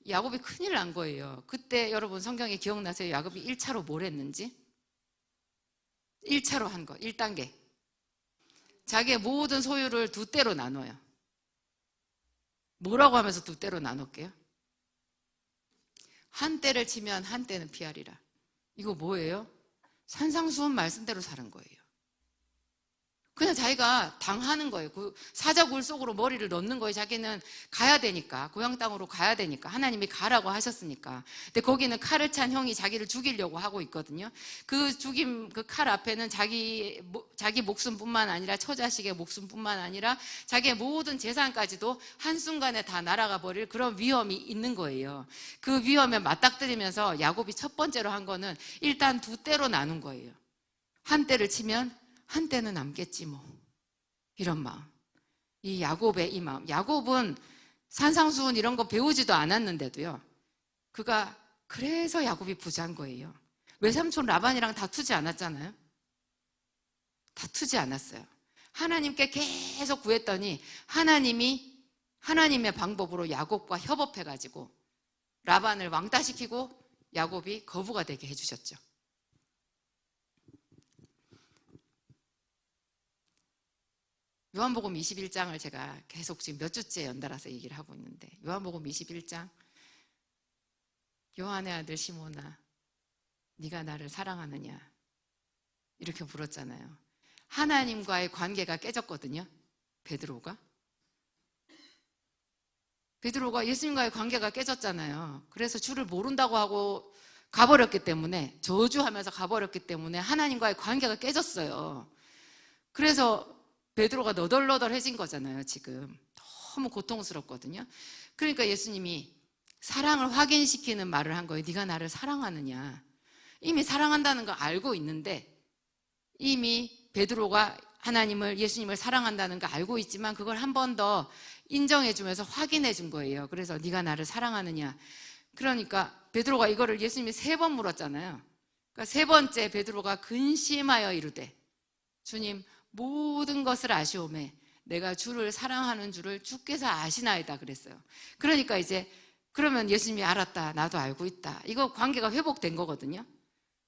Speaker 1: 야곱이 큰일 난 거예요. 그때 여러분 성경에 기억나세요? 야곱이 1차로 뭘 했는지? 1차로 한 거, 1단계. 자기의 모든 소유를 두 떼로 나눠요. 뭐라고 하면서 두 떼로 나눌게요? 한 떼를 치면 한 떼는 피하리라. 이거 뭐예요? 산상수훈 말씀대로 사는 거예요. 그냥 자기가 당하는 거예요. 그 사자굴 속으로 머리를 넣는 거예요. 자기는 가야 되니까, 고향 땅으로 가야 되니까, 하나님이 가라고 하셨으니까. 근데 거기는 칼을 찬 형이 자기를 죽이려고 하고 있거든요. 그 칼 앞에는 자기 목숨뿐만 아니라 처자식의 목숨뿐만 아니라 자기의 모든 재산까지도 한순간에 다 날아가 버릴 그런 위험이 있는 거예요. 그 위험에 맞닥뜨리면서 야곱이 첫 번째로 한 거는 일단 두 떼로 나눈 거예요. 한 떼를 치면 한 때는 남겠지 뭐, 이런 마음. 이 야곱의 이 마음. 야곱은 산상수훈 이런 거 배우지도 않았는데도요, 그가 그래서 야곱이 부자인 거예요. 외삼촌 라반이랑 다투지 않았잖아요. 다투지 않았어요. 하나님께 계속 구했더니 하나님이 하나님의 방법으로 야곱과 협업해가지고 라반을 왕따시키고 야곱이 거부가 되게 해주셨죠. 요한복음 21장을 제가 계속 지금 몇 주째 연달아서 얘기를 하고 있는데, 요한복음 21장, 요한의 아들 시몬아, 네가 나를 사랑하느냐, 이렇게 물었잖아요. 하나님과의 관계가 깨졌거든요. 베드로가 예수님과의 관계가 깨졌잖아요. 그래서 주를 모른다고 하고 가버렸기 때문에, 저주하면서 가버렸기 때문에 하나님과의 관계가 깨졌어요. 그래서 베드로가 너덜너덜해진 거잖아요. 지금 너무 고통스럽거든요. 그러니까 예수님이 사랑을 확인시키는 말을 한 거예요. 네가 나를 사랑하느냐. 이미 사랑한다는 걸 알고 있는데, 이미 베드로가 예수님을 사랑한다는 걸 알고 있지만 그걸 한 번 더 인정해 주면서 확인해 준 거예요. 그래서 네가 나를 사랑하느냐. 그러니까 베드로가 이거를 예수님이 3번 물었잖아요. 그러니까 3번째 베드로가 근심하여 이르되, 주님, 모든 것을 아시오매 내가 주를 사랑하는 줄을 주께서 아시나이다 그랬어요. 그러니까 이제 그러면 예수님이 알았다, 나도 알고 있다. 이거 관계가 회복된 거거든요.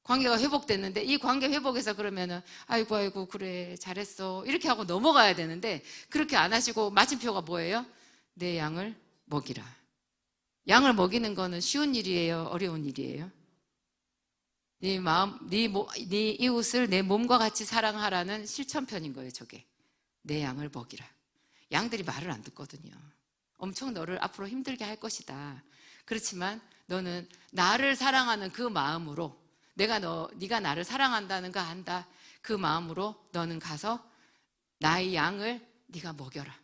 Speaker 1: 관계가 회복됐는데 이 관계 회복에서 그러면은 아이고 아이고 그래 잘했어 이렇게 하고 넘어가야 되는데 그렇게 안 하시고 마침표가 뭐예요? 내 양을 먹이라. 양을 먹이는 거는 쉬운 일이에요? 어려운 일이에요? 네 마음, 네 이웃을 내 몸과 같이 사랑하라는 실천편인 거예요. 저게 내 양을 먹이라. 양들이 말을 안 듣거든요. 엄청 너를 앞으로 힘들게 할 것이다. 그렇지만 너는 나를 사랑하는 그 마음으로 네가 나를 사랑한다는 거 안다. 그 마음으로 너는 가서 나의 양을 네가 먹여라.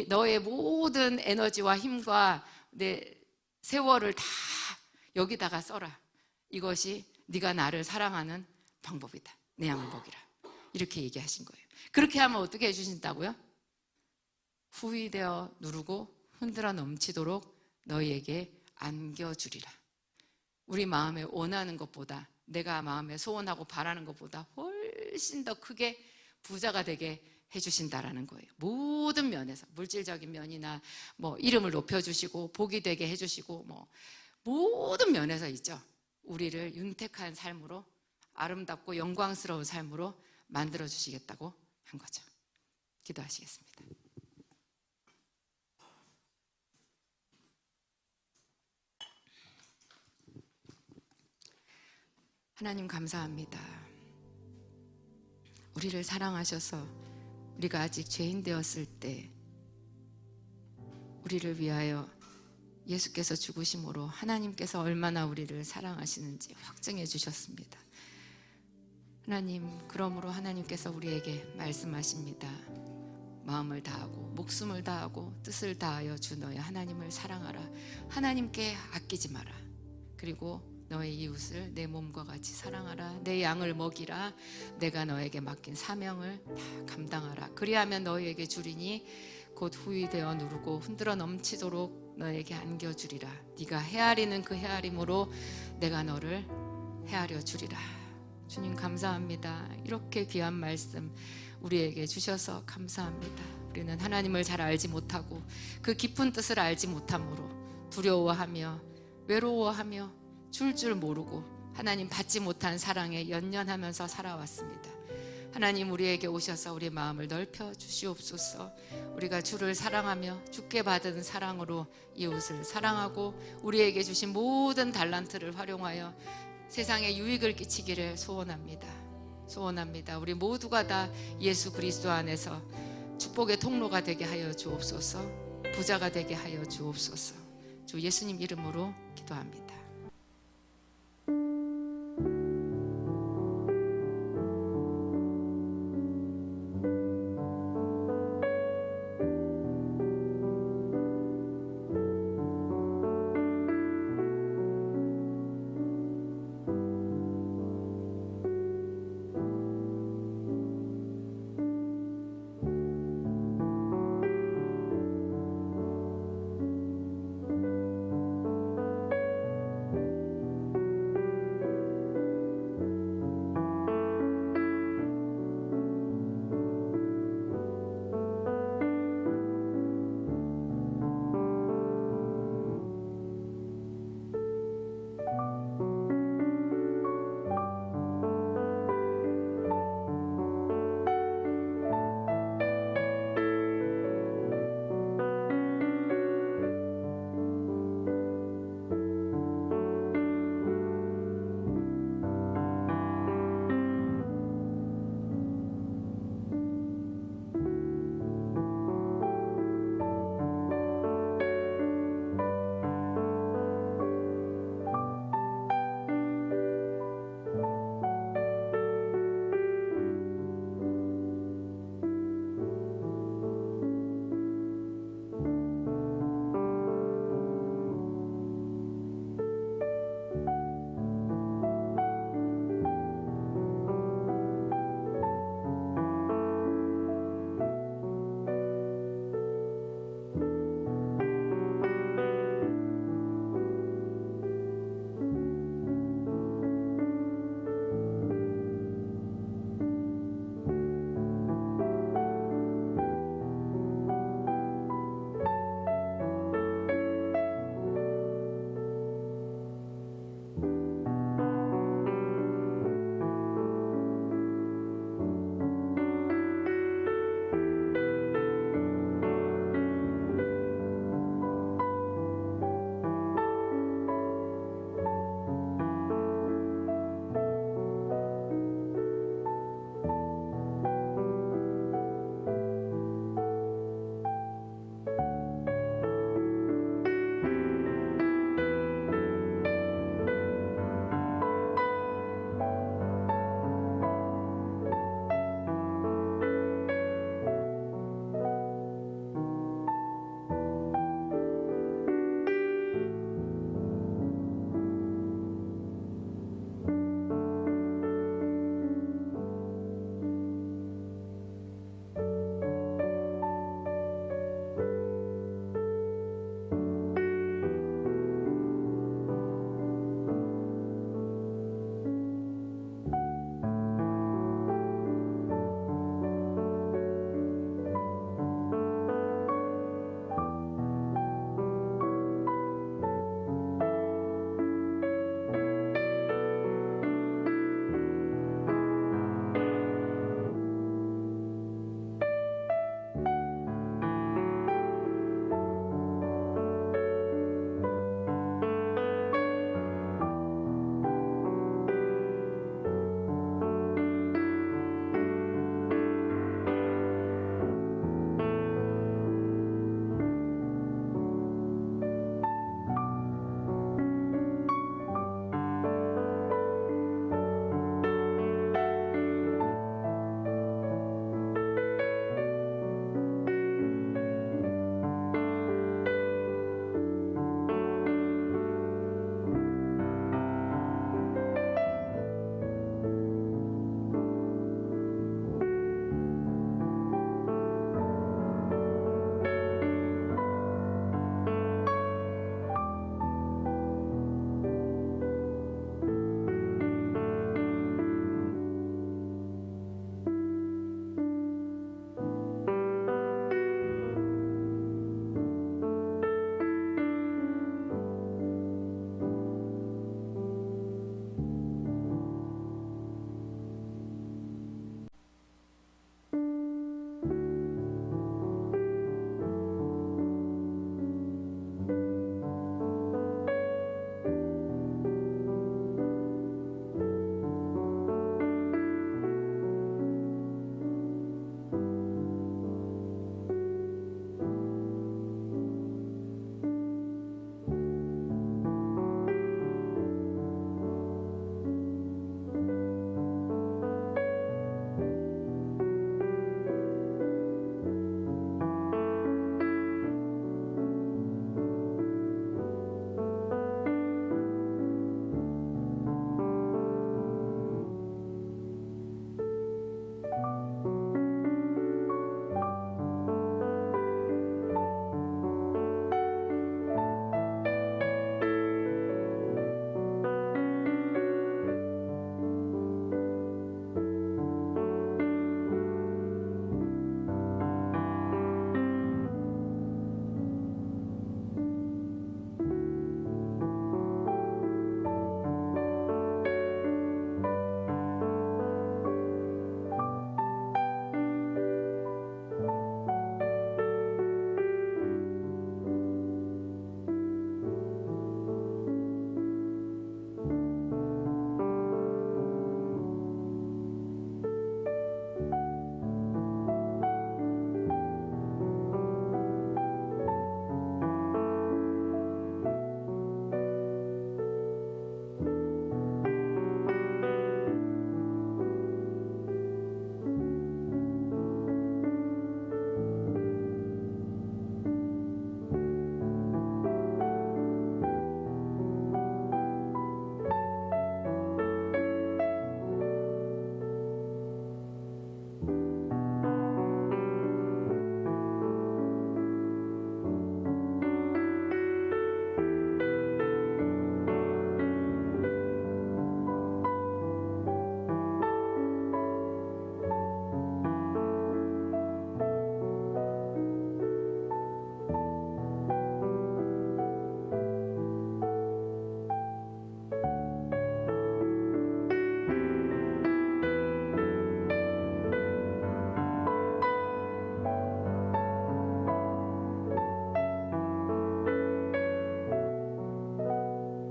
Speaker 1: 너의 모든 에너지와 힘과 내 세월을 다 여기다가 써라. 이것이 네가 나를 사랑하는 방법이다. 내 양을 먹이라. 이렇게 얘기하신 거예요. 그렇게 하면 어떻게 해주신다고요? 후위되어 누르고 흔들어 넘치도록 너희에게 안겨주리라. 우리 마음에 원하는 것보다, 내가 마음에 소원하고 바라는 것보다 훨씬 더 크게 부자가 되게 해주신다라는 거예요. 모든 면에서, 물질적인 면이나 뭐 이름을 높여주시고 복이 되게 해주시고 뭐 모든 면에서 있죠. 우리를 윤택한 삶으로, 아름답고 영광스러운 삶으로 만들어 주시겠다고 한 거죠. 기도하시겠습니다. 하나님 감사합니다. 우리를 사랑하셔서 우리가 아직 죄인 되었을 때 우리를 위하여 예수께서 죽으심으로 하나님께서 얼마나 우리를 사랑하시는지 확증해 주셨습니다. 하나님, 그러므로 하나님께서 우리에게 말씀하십니다. 마음을 다하고 목숨을 다하고 뜻을 다하여 주 너의 하나님을 사랑하라. 하나님께 아끼지 마라. 그리고 너의 이웃을 내 몸과 같이 사랑하라. 내 양을 먹이라. 내가 너에게 맡긴 사명을 다 감당하라. 그리하면 너희에게 주리니 곧 후위되어 누르고 흔들어 넘치도록 너에게 안겨주리라. 네가 헤아리는 그 헤아림으로 내가 너를 헤아려 주리라. 주님 감사합니다. 이렇게 귀한 말씀 우리에게 주셔서 감사합니다. 우리는 하나님을 잘 알지 못하고 그 깊은 뜻을 알지 못함으로 두려워하며 외로워하며 줄 모르고 하나님 받지 못한 사랑에 연연하면서 살아왔습니다. 하나님 우리에게 오셔서 우리의 마음을 넓혀 주시옵소서. 우리가 주를 사랑하며 주께 받은 사랑으로 이웃을 사랑하고 우리에게 주신 모든 달란트를 활용하여 세상에 유익을 끼치기를 소원합니다. 우리 모두가 다 예수 그리스도 안에서 축복의 통로가 되게 하여 주옵소서. 부자가 되게 하여 주옵소서. 주 예수님 이름으로 기도합니다.